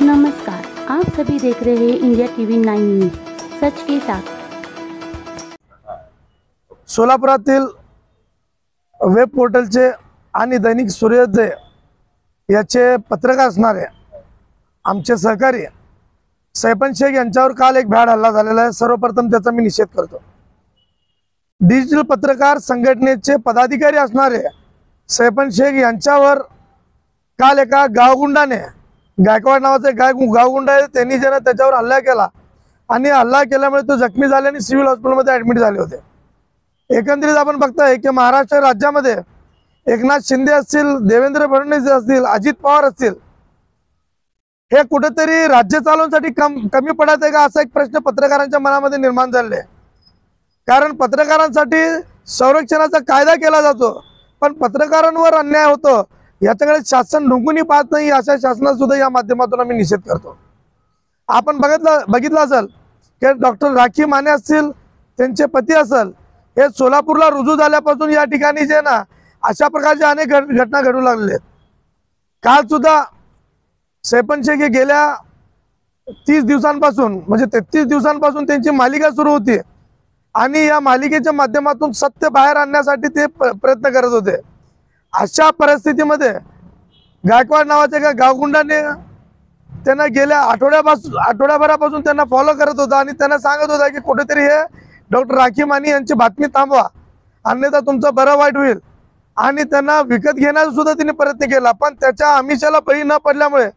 नमस्कार, आप सभी देख रहे हैं इंडिया टीवी 9 न्यूज सच के साथ। सोलापुरातील वेब पोर्टलचे आणि दैनिक सूर्योदय याचे पत्रकार असणारे आमचे सहकारी सैफन शेख यांच्यावर काल एक भ्याड हल्ला झालेला आहे। सर्वप्रथम त्याचा मी निषेध करतो। डिजिटल पत्रकार संघटनेचे पदाधिकारी असणारे सैफन शेख यांच्यावर काल एका गावगुंडाने, गायकवाड नावाचे गावगुंडा आहे, त्यांनी ज्याने त्याच्यावर हल्ला केला आणि हल्ला केल्यामुळे तो जखमी झाले आणि सिव्हिल हॉस्पिटलमध्ये ॲडमिट झाले होते। एकंदरीत आपण बघताय की महाराष्ट्र राज्यामध्ये एकनाथ शिंदे असतील, देवेंद्र फडणवीस असतील, अजित पवार असतील, हे कुठेतरी राज्य चालवण्यासाठी कमी पडत आहे का असा एक प्रश्न पत्रकारांच्या मनामध्ये निर्माण झालेला आहे। कारण पत्रकारांसाठी संरक्षणाचा कायदा केला जातो, पण पत्रकारांवर अन्याय होतो याच्याकडे शासन ढुंकूनही पाहत नाही। अशा शासनाचा सुद्धा या माध्यमातून आम्ही निषेध करतो। आपण बघितलं असेल की डॉक्टर राखी माने असतील, त्यांचे पती असेल, हे सोलापूरला रुजू झाल्यापासून या ठिकाणी जे ना अशा प्रकारच्या अनेक घटना घडू लागलेल्या आहेत। काल सुद्धा सैफन शेख गेल्या 30 दिवसांपासून म्हणजे 33 दिवसांपासून त्यांची मालिका सुरू होती आणि या मालिकेच्या माध्यमातून सत्य बाहेर आणण्यासाठी ते प्रयत्न करत होते। अशा परिस्थितीमध्ये गायकवाड नावाच्या गावगुंडाने त्यांना गेल्या आठवड्याभरापासून त्यांना फॉलो करत होता आणि त्यांना सांगत होता की कुठेतरी हे डॉक्टर राखी माने यांची बातमी थांबवा, अन्यथा तुमचं बरं वाईट होईल, आणि त्यांना विकत घेण्याचा सुद्धा त्यांनी प्रयत्न केला। पण त्याच्या आमिषाला बळी न पडल्यामुळे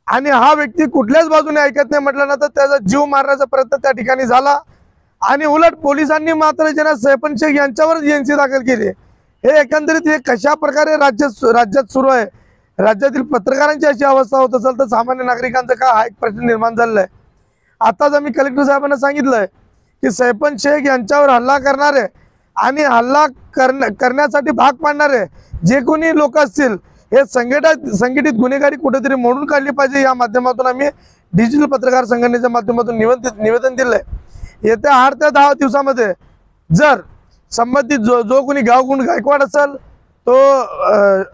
आणि हा व्यक्ती कुठल्याच बाजूने ऐकत नाही म्हटल्यानंतर त्याचा जीव मारण्याचा प्रयत्न त्या ठिकाणी झाला आणि उलट पोलिसांनी मात्र ज्यांना सैफन शेख यांच्यावर एनसी दाखल केली। हे एकंदरीत हे कशा प्रकारे राज्यात सुरू आहे, राज्यातील पत्रकारांची अशी अवस्था होत असेल तर सामान्य नागरिकांचा का हा एक प्रश्न निर्माण झालेला आहे। आताच आम्ही कलेक्टर साहेबांना सांगितलंय की सैफन शेख यांच्यावर हल्ला करणारे आणि हल्ला करण्यासाठी भाग पाडणारे जे कोणी लोक असतील हे संघटित गुन्हेगारी कुठेतरी मोडून काढली पाहिजे। या माध्यमातून आम्ही डिजिटल पत्रकार संघटनेच्या माध्यमातून निवेदन दिलंय। येत्या 8 ते 10 दिवसामध्ये जर संबंधित जो कोणी गायकवाड असेल, तो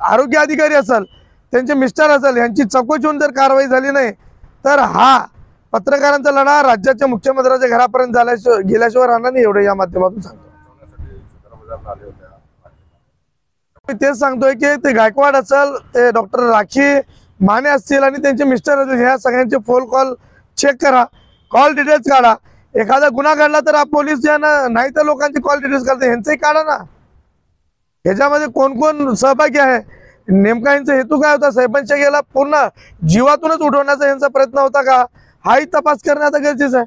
आरोग्य अधिकारी असेल, त्यांचे मिस्टर असेल, यांची चौकशी होऊन जर कारवाई झाली नाही तर हा पत्रकारांचा लढा राज्याच्या मुख्यमंत्र्यांच्या घरापर्यंत गेल्याशिवाय राहणार नाही, एवढं या माध्यमातून सांगतो। मी तेच सांगतोय की ते गायकवाड असेल, ते डॉक्टर राखी माने असतील आणि त्यांचे मिस्टर असतील, ह्या सगळ्यांचे फोन कॉल चेक करा, कॉल डिटेल्स काढा। एखादा गुन्हा घडला तर पोलीस ज्यांना नाही तर लोकांचे कॉल डिटेल्स काढते, ह्यांचंही काढा ना। ह्याच्यामध्ये कोण कोण सहभागी आहे, नेमका यांचा हेतू काय होता, सैफन शेख याला पूर्ण जीवातूनच उठवण्याचा यांचा प्रयत्न होता का, हाही तपास करणे आता गरजेचं आहे।